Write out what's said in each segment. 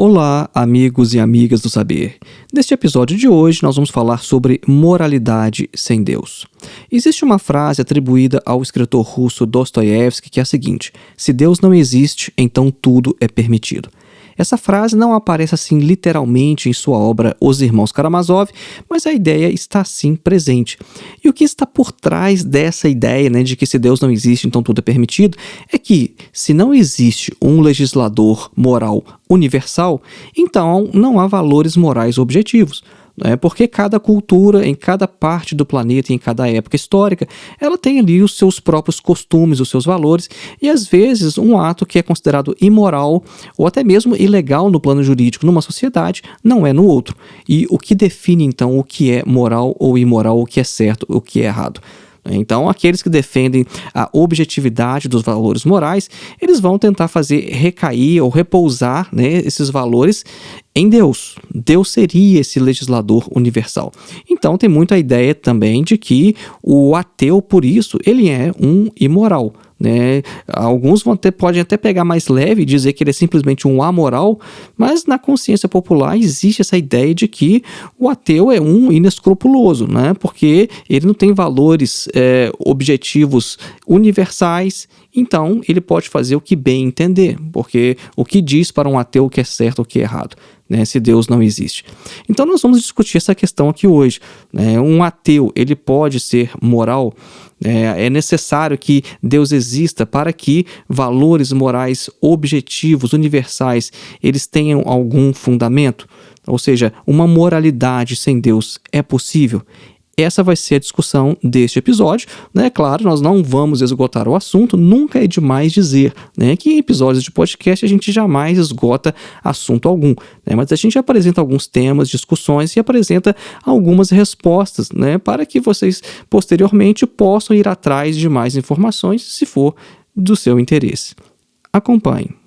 Olá, amigos e amigas do saber. Neste episódio de hoje, nós vamos falar sobre moralidade sem Deus. Existe uma frase atribuída ao escritor russo Dostoiévski que é a seguinte: se Deus não existe, então tudo é permitido. Essa frase não aparece assim literalmente em sua obra Os Irmãos Karamazov, mas a ideia está sim presente. E o que está por trás dessa ideia, de que se Deus não existe, então tudo é permitido, é que se não existe um legislador moral universal, então não há valores morais objetivos. Porque cada cultura, em cada parte do planeta e em cada época histórica, ela tem ali os seus próprios costumes, os seus valores, e às vezes um ato que é considerado imoral ou até mesmo ilegal no plano jurídico numa sociedade, não é no outro. E o que define então o que é moral ou imoral, o que é certo, o que é errado? Então, aqueles que defendem a objetividade dos valores morais, eles vão tentar fazer recair ou repousar esses valores em Deus. Deus seria esse legislador universal. Então, tem muita ideia também de que o ateu, por isso, ele é um imoral. Alguns podem até pegar mais leve e dizer que ele é simplesmente um amoral, mas na consciência popular existe essa ideia de que o ateu é um inescrupuloso, porque ele não tem valores objetivos universais, então ele pode fazer o que bem entender, porque o que diz para um ateu o que é certo ou o que é errado, se Deus não existe. Então nós vamos discutir essa questão aqui hoje. Um ateu, ele pode ser moral? É necessário que Deus exista para que valores morais objetivos, universais, eles tenham algum fundamento? Ou seja, uma moralidade sem Deus é possível? Essa vai ser a discussão deste episódio. Claro, nós não vamos esgotar o assunto, nunca é demais dizer que em episódios de podcast a gente jamais esgota assunto algum. Mas a gente apresenta alguns temas, discussões e apresenta algumas respostas para que vocês posteriormente possam ir atrás de mais informações se for do seu interesse. Acompanhe.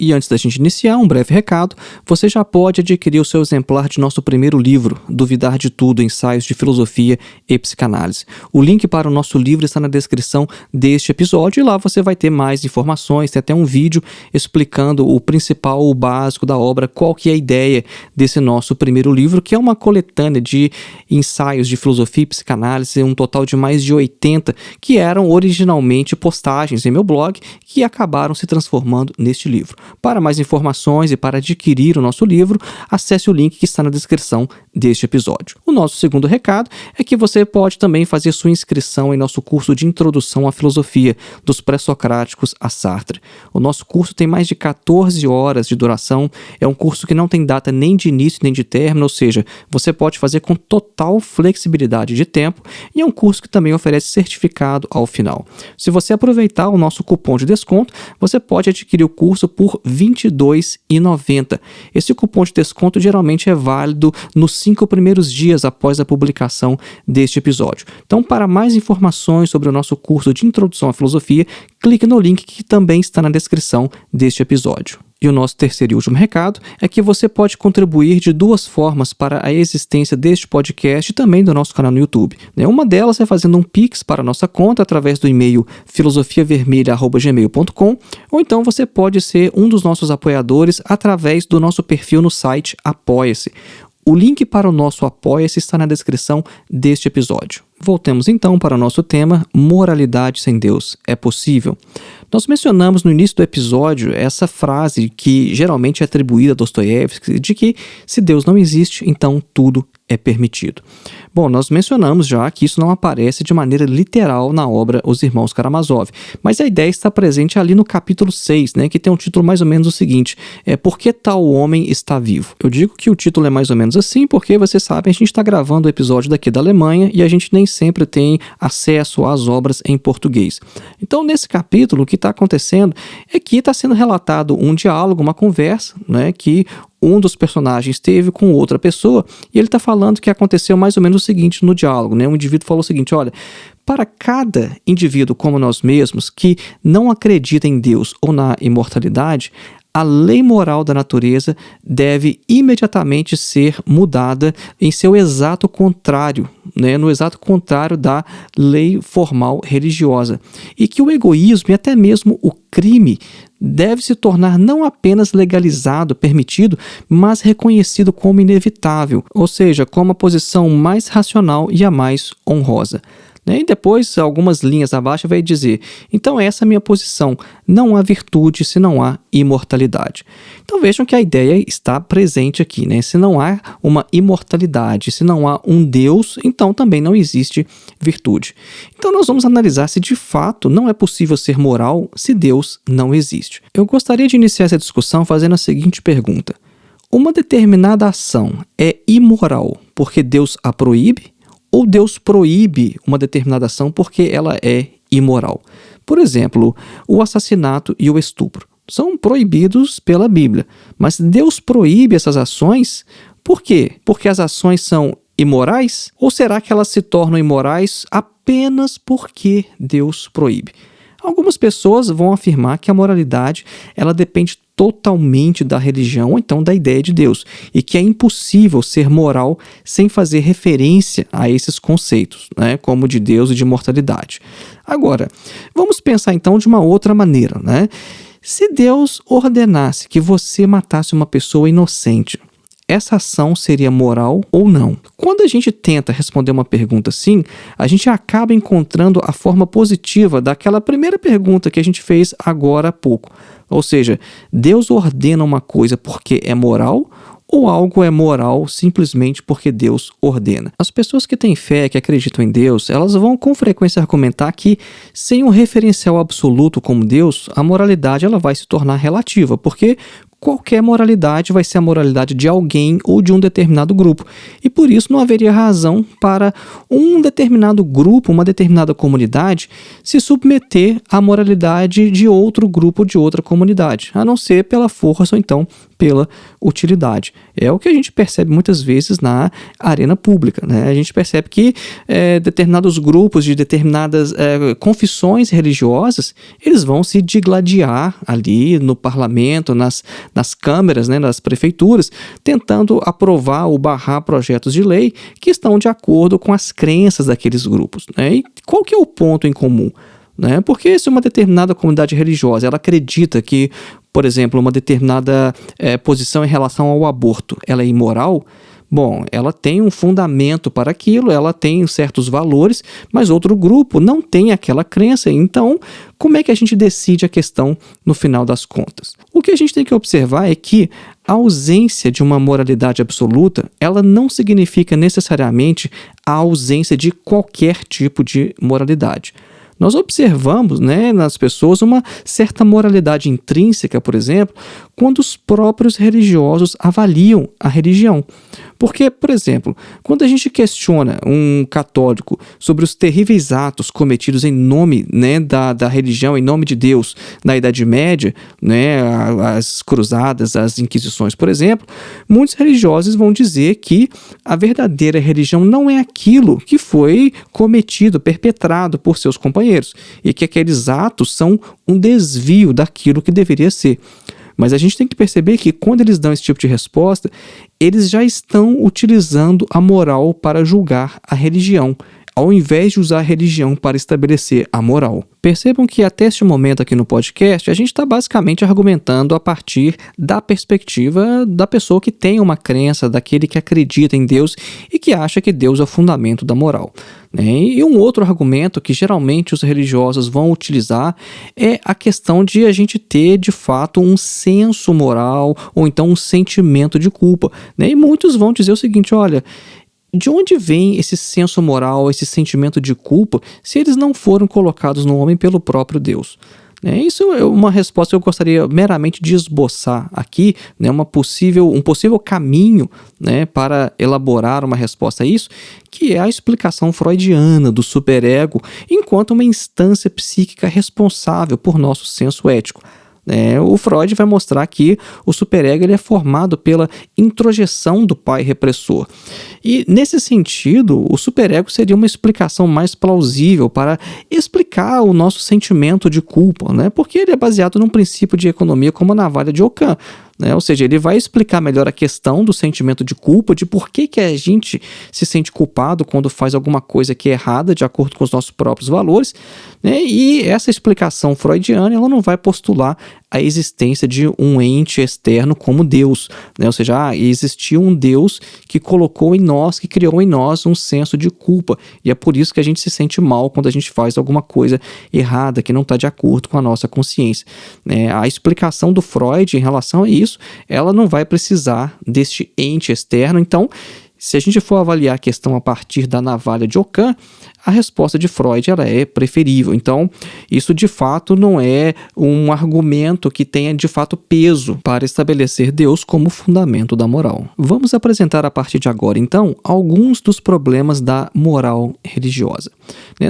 E antes da gente iniciar, um breve recado: você já pode adquirir o seu exemplar de nosso primeiro livro, Duvidar de Tudo, Ensaios de Filosofia e Psicanálise. O link para o nosso livro está na descrição deste episódio e lá você vai ter mais informações, tem até um vídeo explicando o principal, o básico da obra, qual que é a ideia desse nosso primeiro livro, que é uma coletânea de ensaios de filosofia e psicanálise, um total de mais de 80, que eram originalmente postagens em meu blog, que acabaram se transformando neste livro. Para mais informações e para adquirir o nosso livro, acesse o link que está na descrição deste episódio. O nosso segundo recado é que você pode também fazer sua inscrição em nosso curso de Introdução à Filosofia, dos Pré-Socráticos a Sartre. O nosso curso tem mais de 14 horas de duração, é um curso que não tem data nem de início nem de término, ou seja, você pode fazer com total flexibilidade de tempo, e é um curso que também oferece certificado ao final. Se você aproveitar o nosso cupom de desconto, você pode adquirir o curso por R$ 22,90. Esse cupom de desconto geralmente é válido nos 5 primeiros dias após a publicação deste episódio. Então, para mais informações sobre o nosso curso de Introdução à Filosofia, clique no link que também está na descrição deste episódio. E o nosso terceiro e último recado é que você pode contribuir de duas formas para a existência deste podcast e também do nosso canal no YouTube. Uma delas é fazendo um Pix para a nossa conta através do e-mail filosofiavermelha@gmail.com, ou então você pode ser um dos nossos apoiadores através do nosso perfil no site Apoia-se. O link para o nosso Apoia-se está na descrição deste episódio. Voltemos então para o nosso tema: moralidade sem Deus é possível? Nós mencionamos no início do episódio essa frase que geralmente é atribuída a Dostoiévski de que se Deus não existe, então tudo é permitido. Bom, nós mencionamos já que isso não aparece de maneira literal na obra Os Irmãos Karamazov, mas a ideia está presente ali no capítulo 6, que tem um título mais ou menos o seguinte: Por que tal homem está vivo? Eu digo que o título é mais ou menos assim porque, vocês sabem, a gente está gravando o episódio daqui da Alemanha e a gente nem sempre tem acesso às obras em português. Então, nesse capítulo, o que está acontecendo é que está sendo relatado um diálogo, uma conversa, que um dos personagens teve com outra pessoa, e ele está falando que aconteceu mais ou menos o seguinte no diálogo, Um indivíduo falou o seguinte: olha, para cada indivíduo como nós mesmos que não acredita em Deus ou na imortalidade, a lei moral da natureza deve imediatamente ser mudada em seu exato contrário, né? No exato contrário da lei formal religiosa. E que o egoísmo e até mesmo o crime deve se tornar não apenas legalizado, permitido, mas reconhecido como inevitável, ou seja, como a posição mais racional e a mais honrosa. E depois, algumas linhas abaixo, vai dizer: então essa é a minha posição, não há virtude se não há imortalidade. Então vejam que a ideia está presente aqui, né? Se não há uma imortalidade, se não há um Deus, então também não existe virtude. Então nós vamos analisar se de fato não é possível ser moral se Deus não existe. Eu gostaria de iniciar essa discussão fazendo a seguinte pergunta: uma determinada ação é imoral porque Deus a proíbe? Ou Deus proíbe uma determinada ação porque ela é imoral? Por exemplo, o assassinato e o estupro são proibidos pela Bíblia, mas Deus proíbe essas ações por quê? Porque as ações são imorais? Ou será que elas se tornam imorais apenas porque Deus proíbe? Algumas pessoas vão afirmar que a moralidade ela depende totalmente da religião ou então da ideia de Deus, e que é impossível ser moral sem fazer referência a esses conceitos, né, como de Deus e de imortalidade. Agora, vamos pensar então de uma outra maneira, né? Se Deus ordenasse que você matasse uma pessoa inocente, essa ação seria moral ou não? Quando a gente tenta responder uma pergunta assim, a gente acaba encontrando a forma positiva daquela primeira pergunta que a gente fez agora há pouco. Ou seja, Deus ordena uma coisa porque é moral ou algo é moral simplesmente porque Deus ordena? As pessoas que têm fé, que acreditam em Deus, elas vão com frequência argumentar que sem um referencial absoluto como Deus, a moralidade ela vai se tornar relativa, porque qualquer moralidade vai ser a moralidade de alguém ou de um determinado grupo. E por isso não haveria razão para um determinado grupo, uma determinada comunidade, se submeter à moralidade de outro grupo, de outra comunidade, a não ser pela força ou então pela utilidade. É o que a gente percebe muitas vezes na arena pública, né? A gente percebe que determinados grupos de determinadas confissões religiosas, eles vão se digladiar ali no parlamento, nas câmeras, né, nas prefeituras, tentando aprovar ou barrar projetos de lei que estão de acordo com as crenças daqueles grupos, né? E qual que é o ponto em comum? Né? Porque se uma determinada comunidade religiosa ela acredita que, por exemplo, uma determinada posição em relação ao aborto ela é imoral, bom, ela tem um fundamento para aquilo, ela tem certos valores, mas outro grupo não tem aquela crença. Então, como é que a gente decide a questão no final das contas? O que a gente tem que observar é que a ausência de uma moralidade absoluta, ela não significa necessariamente a ausência de qualquer tipo de moralidade. Nós observamos, né, nas pessoas uma certa moralidade intrínseca, por exemplo, quando os próprios religiosos avaliam a religião. Porque, por exemplo, quando a gente questiona um católico sobre os terríveis atos cometidos em nome, né, da religião, em nome de Deus, na Idade Média, né, as cruzadas, as inquisições, por exemplo, muitos religiosos vão dizer que a verdadeira religião não é aquilo que foi cometido, perpetrado por seus companheiros, e que aqueles atos são um desvio daquilo que deveria ser. Mas a gente tem que perceber que quando eles dão esse tipo de resposta, eles já estão utilizando a moral para julgar a religião, ao invés de usar a religião para estabelecer a moral. Percebam que até este momento aqui no podcast, a gente está basicamente argumentando a partir da perspectiva da pessoa que tem uma crença, daquele que acredita em Deus e que acha que Deus é o fundamento da moral. E um outro argumento que geralmente os religiosos vão utilizar é a questão de a gente ter, de fato, um senso moral ou então um sentimento de culpa. E muitos vão dizer o seguinte: olha, de onde vem esse senso moral, esse sentimento de culpa, se eles não foram colocados no homem pelo próprio Deus? Isso é uma resposta que eu gostaria meramente de esboçar aqui, né, um possível caminho, né, para elaborar uma resposta a isso, que é a explicação freudiana do superego enquanto uma instância psíquica responsável por nosso senso ético. O Freud vai mostrar que o superego ele é formado pela introjeção do pai repressor. E, nesse sentido, o superego seria uma explicação mais plausível para explicar o nosso sentimento de culpa, porque ele é baseado num princípio de economia como a navalha de Ockham. Ou seja, ele vai explicar melhor a questão do sentimento de culpa, de por que a gente se sente culpado quando faz alguma coisa que é errada, de acordo com os nossos próprios valores, e essa explicação freudiana ela não vai postular a existência de um ente externo como Deus, ou seja, existiu um Deus que colocou em nós, que criou em nós um senso de culpa, e é por isso que a gente se sente mal quando a gente faz alguma coisa errada, que não está de acordo com a nossa consciência. A explicação do Freud em relação a isso, ela não vai precisar deste ente externo. Então, se a gente for avaliar a questão a partir da navalha de Ockham, a resposta de Freud ela é preferível. Então, isso de fato não é um argumento que tenha de fato peso para estabelecer Deus como fundamento da moral. Vamos apresentar a partir de agora, então, alguns dos problemas da moral religiosa.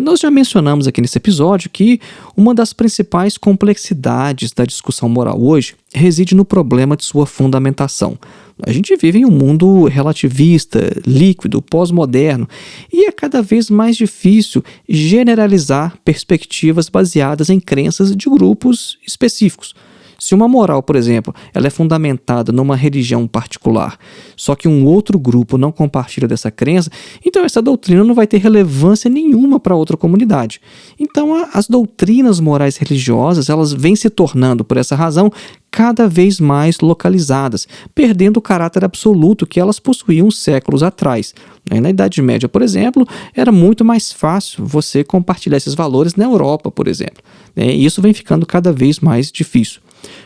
Nós já mencionamos aqui nesse episódio que uma das principais complexidades da discussão moral hoje reside no problema de sua fundamentação. A gente vive em um mundo relativista, líquido, pós-moderno, e é cada vez mais difícil generalizar perspectivas baseadas em crenças de grupos específicos. Se uma moral, por exemplo, ela é fundamentada numa religião particular, só que um outro grupo não compartilha dessa crença, então essa doutrina não vai ter relevância nenhuma para outra comunidade. Então as doutrinas morais religiosas, elas vêm se tornando, por essa razão, cada vez mais localizadas, perdendo o caráter absoluto que elas possuíam séculos atrás. Na Idade Média, por exemplo, era muito mais fácil você compartilhar esses valores na Europa, por exemplo. E isso vem ficando cada vez mais difícil.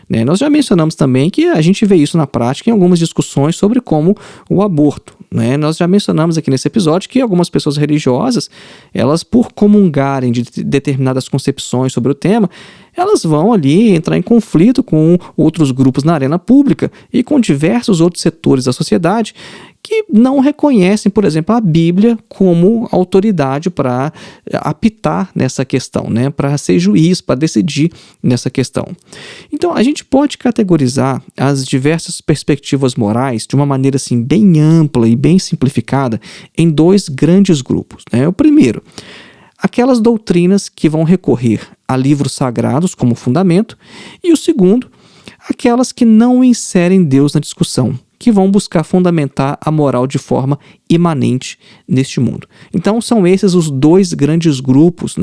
Nós já mencionamos também que a gente vê isso na prática em algumas discussões sobre como o aborto. Nós já mencionamos aqui nesse episódio que algumas pessoas religiosas, elas por comungarem de determinadas concepções sobre o tema, elas vão ali entrar em conflito com outros grupos na arena pública e com diversos outros setores da sociedade que não reconhecem, por exemplo, a Bíblia como autoridade para apitar nessa questão, para ser juiz, para decidir nessa questão. Então, a gente pode categorizar as diversas perspectivas morais de uma maneira assim, bem ampla e bem simplificada em dois grandes grupos. O primeiro, aquelas doutrinas que vão recorrer a livros sagrados como fundamento, e o segundo, aquelas que não inserem Deus na discussão, que vão buscar fundamentar a moral de forma imanente neste mundo. Então, são esses os dois grandes grupos,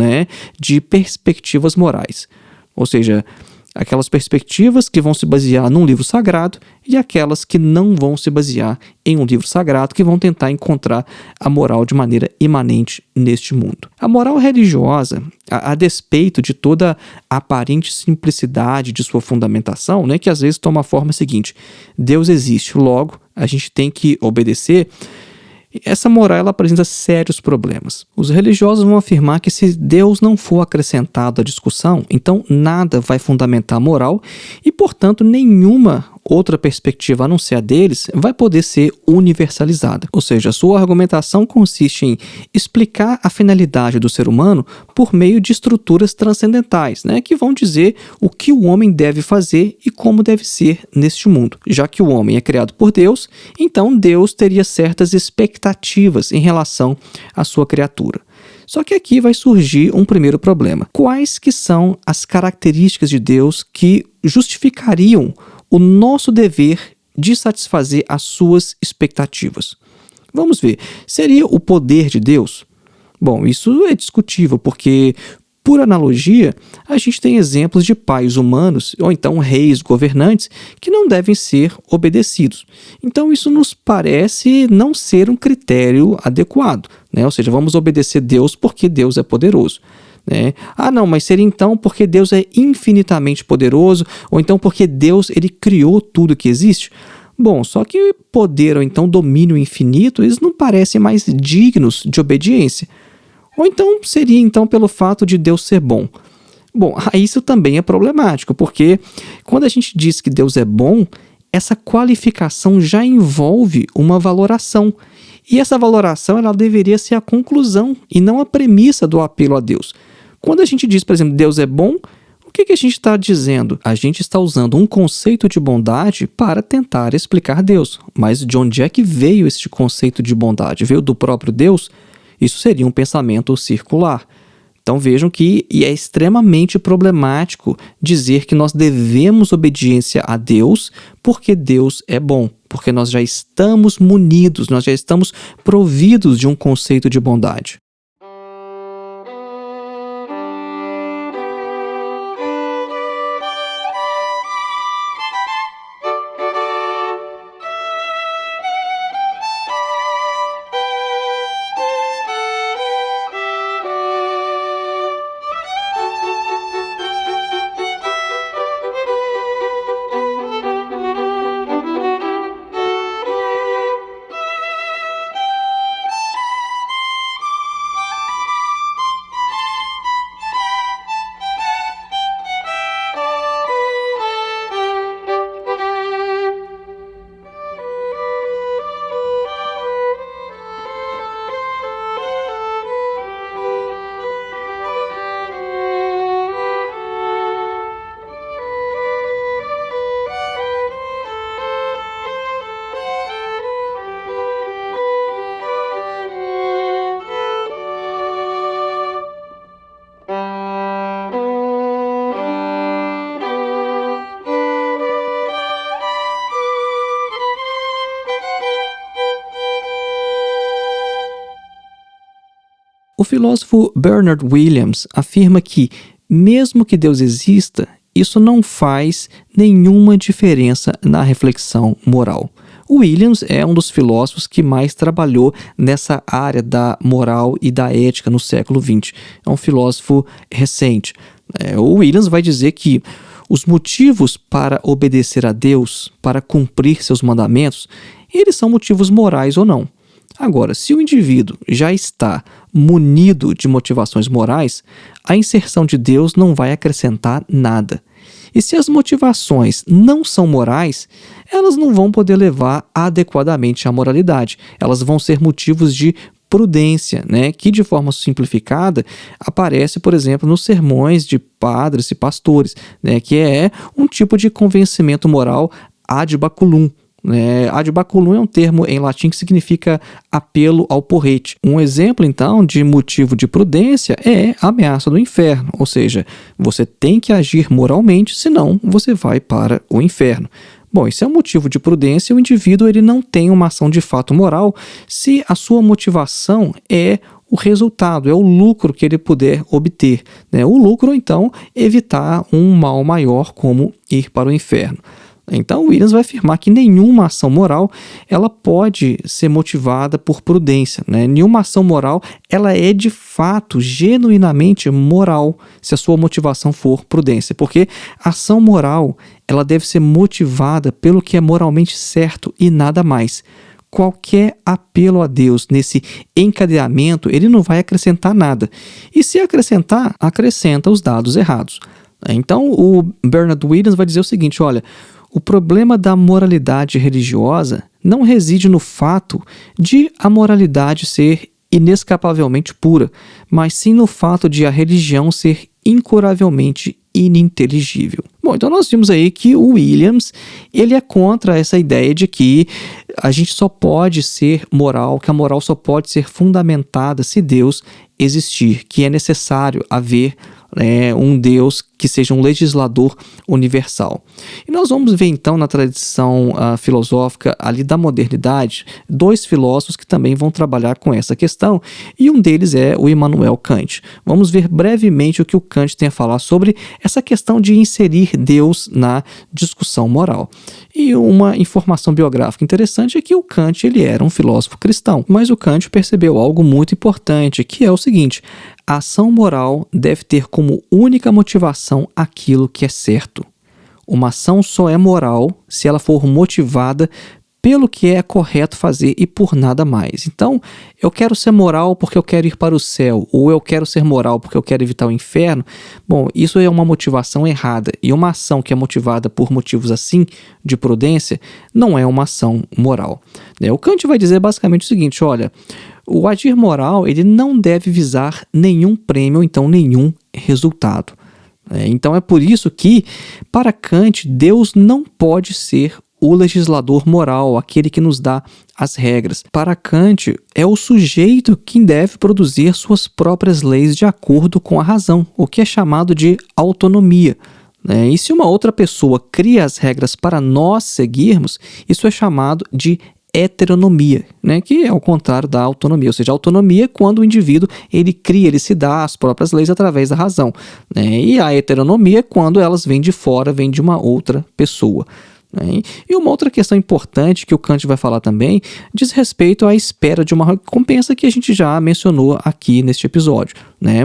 de perspectivas morais. Ou seja, aquelas perspectivas que vão se basear num livro sagrado e aquelas que não vão se basear em um livro sagrado, que vão tentar encontrar a moral de maneira imanente neste mundo. A moral religiosa, a despeito de toda a aparente simplicidade de sua fundamentação, que às vezes toma a forma seguinte: Deus existe, logo a gente tem que obedecer. Essa moral ela apresenta sérios problemas. Os religiosos vão afirmar que se Deus não for acrescentado à discussão, então nada vai fundamentar a moral e, portanto, nenhuma outra perspectiva a não ser a deles vai poder ser universalizada. Ou seja, a sua argumentação consiste em explicar a finalidade do ser humano por meio de estruturas transcendentais, que vão dizer o que o homem deve fazer e como deve ser neste mundo. Já que o homem é criado por Deus, então Deus teria certas expectativas em relação à sua criatura. Só que aqui vai surgir um primeiro problema. Quais que são as características de Deus que justificariam o nosso dever de satisfazer as suas expectativas? Vamos ver. Seria o poder de Deus? Bom, isso é discutível, porque, por analogia, a gente tem exemplos de pais humanos, ou então reis governantes, que não devem ser obedecidos. Então, isso nos parece não ser um critério adequado, Ou seja, vamos obedecer Deus porque Deus é poderoso. Não, mas seria então porque Deus é infinitamente poderoso, ou então porque Deus ele criou tudo que existe? Bom, só que poder ou então domínio infinito, eles não parecem mais dignos de obediência. Ou então seria então pelo fato de Deus ser bom. Bom, isso também é problemático, porque quando a gente diz que Deus é bom, essa qualificação já envolve uma valoração. E essa valoração ela deveria ser a conclusão e não a premissa do apelo a Deus. Quando a gente diz, por exemplo, Deus é bom, O que a gente está dizendo? A gente está usando um conceito de bondade para tentar explicar Deus. Mas de onde é que veio este conceito de bondade? Veio do próprio Deus? Isso seria um pensamento circular. Então vejam que é extremamente problemático dizer que nós devemos obediência a Deus porque Deus é bom, porque nós já estamos munidos, nós já estamos providos de um conceito de bondade. O filósofo Bernard Williams afirma que, mesmo que Deus exista, isso não faz nenhuma diferença na reflexão moral. O Williams é um dos filósofos que mais trabalhou nessa área da moral e da ética no século XX. É um filósofo recente. O Williams vai dizer que os motivos para obedecer a Deus, para cumprir seus mandamentos, eles são motivos morais ou não. Agora, se o indivíduo já está munido de motivações morais, a inserção de Deus não vai acrescentar nada. E se as motivações não são morais, elas não vão poder levar adequadamente à moralidade. Elas vão ser motivos de prudência, que de forma simplificada aparece, por exemplo, nos sermões de padres e pastores, que é um tipo de convencimento moral ad baculum. Ad baculum é um termo em latim que significa apelo ao porrete. Um exemplo, então, de motivo de prudência é a ameaça do inferno, ou seja, você tem que agir moralmente, senão você vai para o inferno. Bom, isso é um motivo de prudência. O indivíduo ele não tem uma ação de fato moral se a sua motivação é o resultado, é o lucro que ele puder obter. O lucro, então, evitar um mal maior como ir para o inferno. Então, Williams vai afirmar que nenhuma ação moral ela pode ser motivada por prudência. Nenhuma ação moral ela é de fato, genuinamente moral, se a sua motivação for prudência. Porque a ação moral ela deve ser motivada pelo que é moralmente certo e nada mais. Qualquer apelo a Deus nesse encadeamento, ele não vai acrescentar nada. E se acrescentar, acrescenta os dados errados. Então, o Bernard Williams vai dizer o seguinte, olha, o problema da moralidade religiosa não reside no fato de a moralidade ser inescapavelmente pura, mas sim no fato de a religião ser incuravelmente ininteligível. Bom, então nós vimos aí que o Williams ele é contra essa ideia de que a gente só pode ser moral, que a moral só pode ser fundamentada se Deus existir, que é necessário haver um Deus que seja um legislador universal. E nós vamos ver então na tradição filosófica ali da modernidade, dois filósofos que também vão trabalhar com essa questão, e um deles é o Immanuel Kant. Vamos ver brevemente o que o Kant tem a falar sobre essa questão de inserir Deus na discussão moral. E uma informação biográfica interessante é que o Kant ele era um filósofo cristão, mas o Kant percebeu algo muito importante, que é o seguinte: a ação moral deve ter como única motivação aquilo que é certo. Uma ação só é moral se ela for motivada pelo que é correto fazer e por nada mais. Então, eu quero ser moral porque eu quero ir para o céu, ou eu quero ser moral porque eu quero evitar o inferno. Bom, isso é uma motivação errada, e uma ação que é motivada por motivos assim, de prudência, não é uma ação moral. O Kant vai dizer basicamente o seguinte, olha, o agir moral ele não deve visar nenhum prêmio ou então nenhum resultado. Então é por isso que, para Kant, Deus não pode ser o legislador moral, aquele que nos dá as regras. Para Kant, é o sujeito quem deve produzir suas próprias leis de acordo com a razão, o que é chamado de autonomia. E se uma outra pessoa cria as regras para nós seguirmos, isso é chamado de heteronomia, que é o contrário da autonomia. Ou seja, a autonomia é quando o indivíduo ele cria, ele se dá as próprias leis através da razão. E a heteronomia é quando elas vêm de fora, vêm de uma outra pessoa. E uma outra questão importante que o Kant vai falar também diz respeito à espera de uma recompensa que a gente já mencionou aqui neste episódio,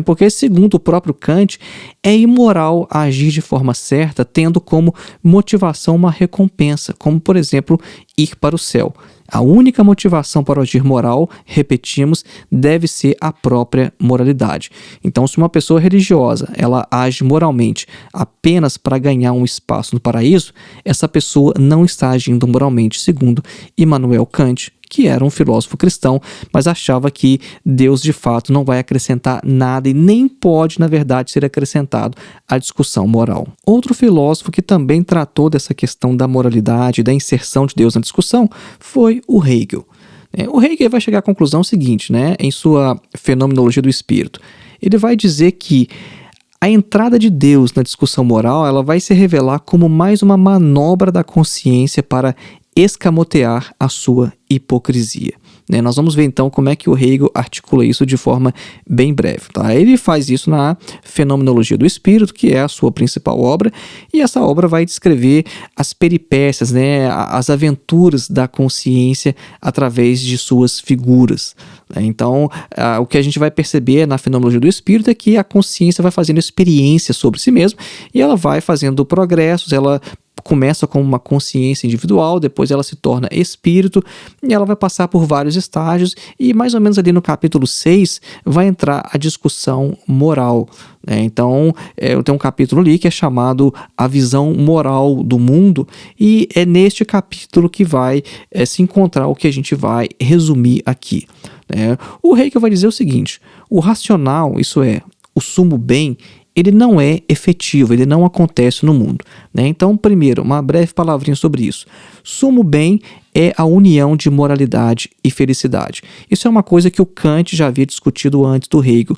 porque segundo o próprio Kant é imoral agir de forma certa tendo como motivação uma recompensa, como por exemplo ir para o céu. A única motivação para o agir moral, repetimos, deve ser a própria moralidade. Então, se uma pessoa religiosa ela age moralmente apenas para ganhar um espaço no paraíso, essa pessoa não está agindo moralmente, segundo Immanuel Kant, que era um filósofo cristão, mas achava que Deus de fato não vai acrescentar nada e nem pode, na verdade, ser acrescentado à discussão moral. Outro filósofo que também tratou dessa questão da moralidade, da inserção de Deus na discussão, foi o Hegel. O Hegel vai chegar à conclusão seguinte, em sua Fenomenologia do Espírito. Ele vai dizer que a entrada de Deus na discussão moral ela vai se revelar como mais uma manobra da consciência para escamotear a sua hipocrisia. Nós vamos ver então como é que o Hegel articula isso de forma bem breve. Ele faz isso na Fenomenologia do Espírito, que é a sua principal obra, e essa obra vai descrever as peripécias, as aventuras da consciência através de suas figuras. Então, o que a gente vai perceber na Fenomenologia do Espírito é que a consciência vai fazendo experiência sobre si mesma e ela vai fazendo progressos, ela começa com uma consciência individual, depois ela se torna espírito e ela vai passar por vários estágios e mais ou menos ali no capítulo 6 vai entrar a discussão moral. Então, tem um capítulo ali que é chamado A Visão Moral do Mundo e é neste capítulo que vai se encontrar o que a gente vai resumir aqui. O Hegel vai dizer o seguinte: o racional, isso é, o sumo bem, ele não é efetivo, ele não acontece no mundo. Então, primeiro, uma breve palavrinha sobre isso. Sumo bem é a união de moralidade e felicidade. Isso é uma coisa que o Kant já havia discutido antes do Hegel,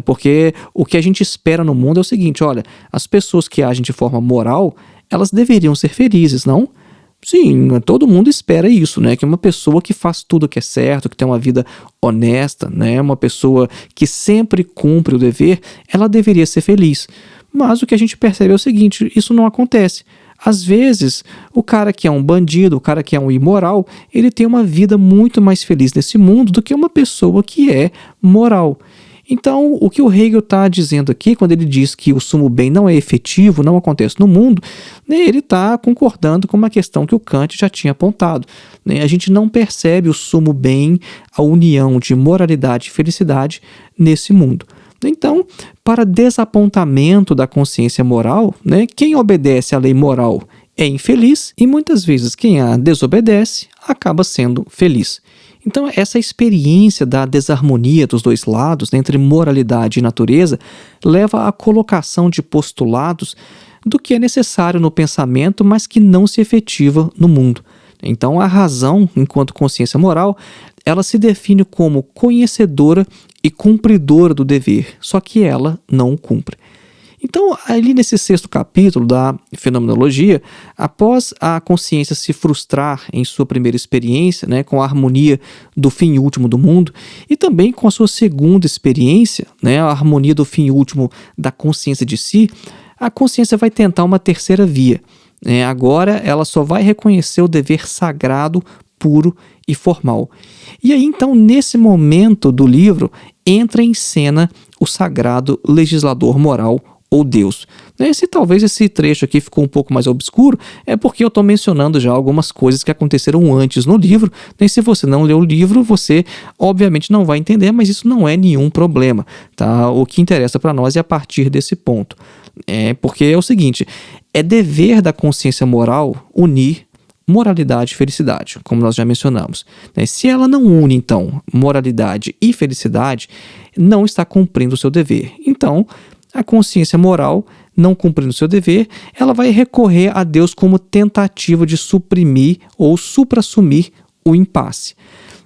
porque o que a gente espera no mundo é o seguinte, olha, as pessoas que agem de forma moral, elas deveriam ser felizes, não? Sim, todo mundo espera isso, que uma pessoa que faz tudo o que é certo, que tem uma vida honesta, uma pessoa que sempre cumpre o dever, ela deveria ser feliz. Mas o que a gente percebe é o seguinte, isso não acontece. Às vezes, o cara que é um bandido, o cara que é um imoral, ele tem uma vida muito mais feliz nesse mundo do que uma pessoa que é moral. Então, o que o Hegel está dizendo aqui, quando ele diz que o sumo bem não é efetivo, não acontece no mundo, ele está concordando com uma questão que o Kant já tinha apontado. A gente não percebe o sumo bem, a união de moralidade e felicidade nesse mundo. Então, para desapontamento da consciência moral, quem obedece à lei moral é infeliz e muitas vezes quem a desobedece acaba sendo feliz. Então, essa experiência da desarmonia dos dois lados, entre moralidade e natureza, leva à colocação de postulados do que é necessário no pensamento, mas que não se efetiva no mundo. Então, a razão, enquanto consciência moral, ela se define como conhecedora e cumpridora do dever, só que ela não o cumpre. Então, ali nesse 6º capítulo da Fenomenologia, após a consciência se frustrar em sua primeira experiência, com a harmonia do fim último do mundo, e também com a sua segunda experiência, a harmonia do fim último da consciência de si, a consciência vai tentar uma terceira via. Agora, ela só vai reconhecer o dever sagrado, puro e formal. E aí, então, nesse momento do livro, entra em cena o sagrado legislador moral, ou Deus. Se talvez esse trecho aqui ficou um pouco mais obscuro, é porque eu estou mencionando já algumas coisas que aconteceram antes no livro, e se você não leu o livro, você obviamente não vai entender, mas isso não é nenhum problema. O que interessa para nós é a partir desse ponto. Porque é o seguinte, é dever da consciência moral unir moralidade e felicidade, como nós já mencionamos. Se ela não une, então, moralidade e felicidade, não está cumprindo o seu dever. Então, a consciência moral não cumprindo seu dever, ela vai recorrer a Deus como tentativa de suprimir ou suprassumir o impasse.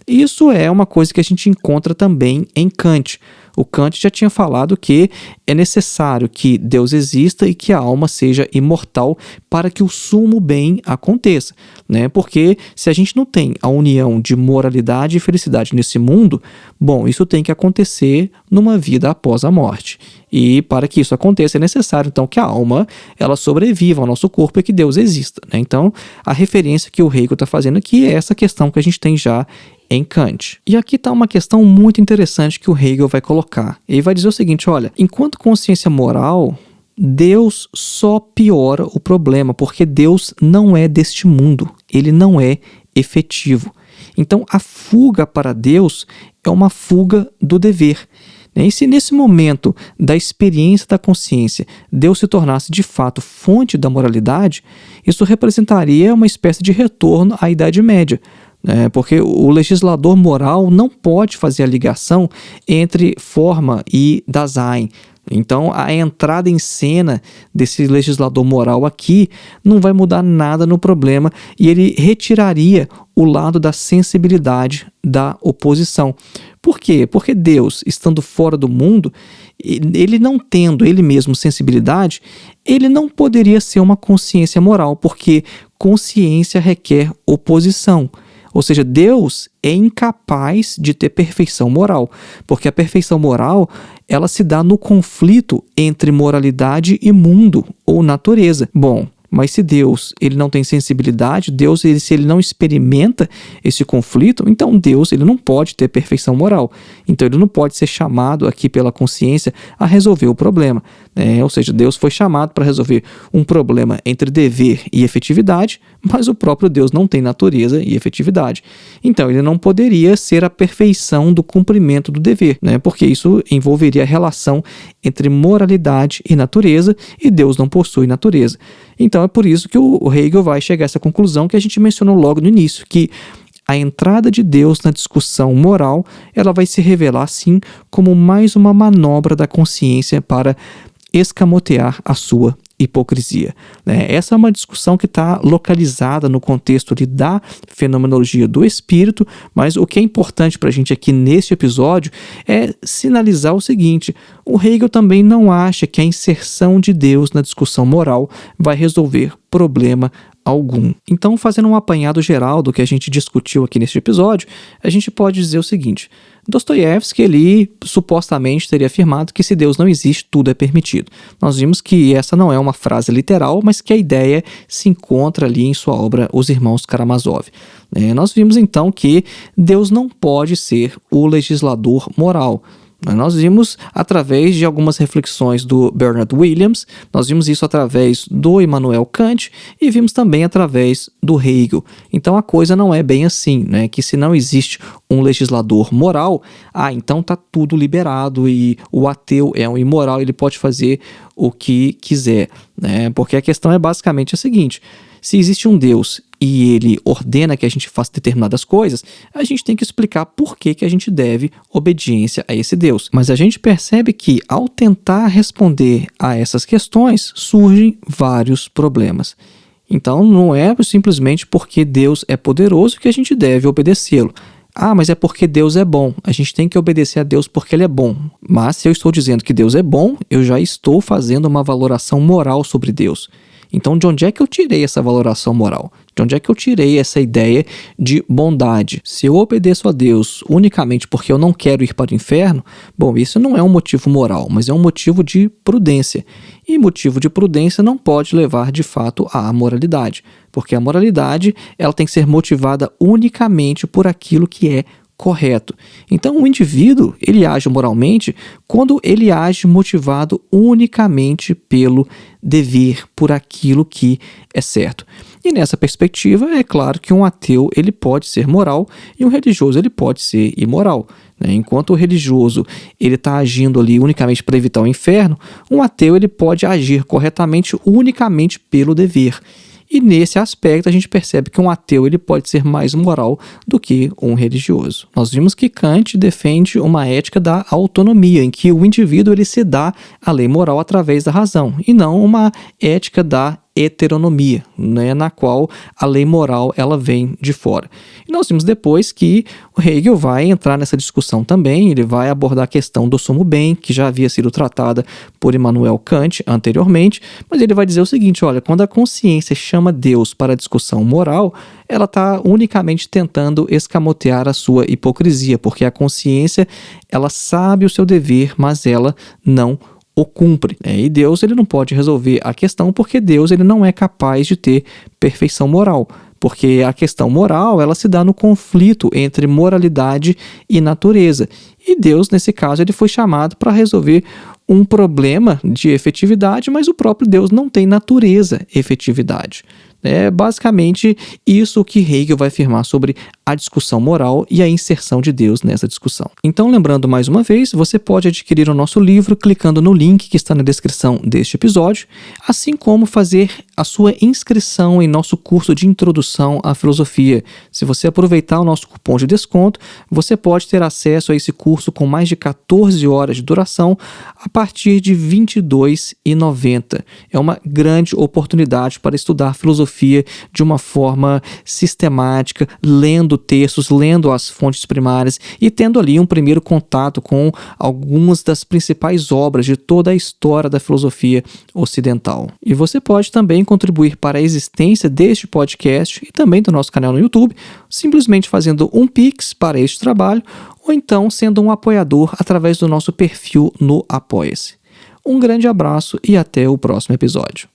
Isso é uma coisa que a gente encontra também em Kant. O Kant já tinha falado que é necessário que Deus exista e que a alma seja imortal para que o sumo bem aconteça, né? Porque se a gente não tem a união de moralidade e felicidade nesse mundo, bom, isso tem que acontecer numa vida após a morte. E para que isso aconteça é necessário, então, que a alma ela sobreviva ao nosso corpo e que Deus exista, né? Então, a referência que o Hegel está fazendo aqui é essa questão que a gente tem já em Kant. E aqui está uma questão muito interessante que o Hegel vai colocar. Ele vai dizer o seguinte, olha, enquanto consciência moral, Deus só piora o problema, porque Deus não é deste mundo, ele não é efetivo. Então, a fuga para Deus é uma fuga do dever. E se nesse momento da experiência da consciência Deus se tornasse de fato fonte da moralidade, isso representaria uma espécie de retorno à Idade Média. Porque o legislador moral não pode fazer a ligação entre forma e Dasein. Então, a entrada em cena desse legislador moral aqui não vai mudar nada no problema e ele retiraria o lado da sensibilidade da oposição. Por quê? Porque Deus, estando fora do mundo, ele não tendo ele mesmo sensibilidade, ele não poderia ser uma consciência moral, porque consciência requer oposição. Ou seja, Deus é incapaz de ter perfeição moral, porque a perfeição moral ela se dá no conflito entre moralidade e mundo ou natureza. Bom, mas se Deus ele não tem sensibilidade, se ele não experimenta esse conflito, então Deus ele não pode ter perfeição moral. Então ele não pode ser chamado aqui pela consciência a resolver o problema. Ou seja, Deus foi chamado para resolver um problema entre dever e efetividade, mas o próprio Deus não tem natureza e efetividade. Então ele não poderia ser a perfeição do cumprimento do dever, porque isso envolveria a relação entre moralidade e natureza, e Deus não possui natureza. Então é por isso que o Hegel vai chegar a essa conclusão que a gente mencionou logo no início, que a entrada de Deus na discussão moral, ela vai se revelar assim como mais uma manobra da consciência para escamotear a sua hipocrisia. Essa é uma discussão que está localizada no contexto da fenomenologia do espírito, mas o que é importante para a gente aqui neste episódio é sinalizar o seguinte: o Hegel também não acha que a inserção de Deus na discussão moral vai resolver problema algum. Então, fazendo um apanhado geral do que a gente discutiu aqui neste episódio, a gente pode dizer o seguinte: Dostoiévski, ele supostamente teria afirmado que se Deus não existe, tudo é permitido. Nós vimos que essa não é uma frase literal, mas que a ideia se encontra ali em sua obra Os Irmãos Karamazov. Nós vimos então que Deus não pode ser o legislador moral. Nós vimos através de algumas reflexões do Bernard Williams, nós vimos isso através do Immanuel Kant e vimos também através do Hegel. Então a coisa não é bem assim, que se não existe um legislador moral, então está tudo liberado e o ateu é um imoral, ele pode fazer o que quiser. Porque a questão é basicamente a seguinte: se existe um Deus e ele ordena que a gente faça determinadas coisas, a gente tem que explicar por que a gente deve obediência a esse Deus. Mas a gente percebe que, ao tentar responder a essas questões, surgem vários problemas. Então, não é simplesmente porque Deus é poderoso que a gente deve obedecê-lo. Mas é porque Deus é bom. A gente tem que obedecer a Deus porque Ele é bom. Mas se eu estou dizendo que Deus é bom, eu já estou fazendo uma valoração moral sobre Deus. Então, de onde é que eu tirei essa valoração moral? De onde é que eu tirei essa ideia de bondade? Se eu obedeço a Deus unicamente porque eu não quero ir para o inferno, bom, isso não é um motivo moral, mas é um motivo de prudência. E motivo de prudência não pode levar, de fato, à moralidade, porque a moralidade ela tem que ser motivada unicamente por aquilo que é correto. Então, o indivíduo, ele age moralmente quando ele age motivado unicamente pelo dever, por aquilo que é certo. E nessa perspectiva, é claro que um ateu, ele pode ser moral e um religioso, ele pode ser imoral. Enquanto o religioso, ele está agindo ali unicamente para evitar o inferno, um ateu, ele pode agir corretamente unicamente pelo dever. E nesse aspecto a gente percebe que um ateu ele pode ser mais moral do que um religioso. Nós vimos que Kant defende uma ética da autonomia, em que o indivíduo ele se dá a lei moral através da razão, e não uma ética da heteronomia, né, na qual a lei moral ela vem de fora. E nós vimos depois que o Hegel vai entrar nessa discussão também, ele vai abordar a questão do sumo bem, que já havia sido tratada por Immanuel Kant anteriormente, mas ele vai dizer o seguinte, olha, quando a consciência chama Deus para a discussão moral, ela está unicamente tentando escamotear a sua hipocrisia, porque a consciência, ela sabe o seu dever, mas ela não o cumpre. E Deus ele não pode resolver a questão porque Deus ele não é capaz de ter perfeição moral. Porque a questão moral ela se dá no conflito entre moralidade e natureza. E Deus, nesse caso, ele foi chamado para resolver um problema de efetividade, mas o próprio Deus não tem natureza efetividade. É basicamente isso que Hegel vai afirmar sobre a discussão moral e a inserção de Deus nessa discussão. Então, lembrando mais uma vez, você pode adquirir o nosso livro clicando no link que está na descrição deste episódio, assim como fazer a sua inscrição em nosso curso de introdução à filosofia. Se você aproveitar o nosso cupom de desconto, você pode ter acesso a esse curso com mais de 14 horas de duração a partir de R$ 22,90. É uma grande oportunidade para estudar filosofia de uma forma sistemática, lendo textos, lendo as fontes primárias e tendo ali um primeiro contato com algumas das principais obras de toda a história da filosofia ocidental. E você pode também contribuir para a existência deste podcast e também do nosso canal no YouTube, simplesmente fazendo um Pix para este trabalho ou então sendo um apoiador através do nosso perfil no Apoia-se. Um grande abraço e até o próximo episódio.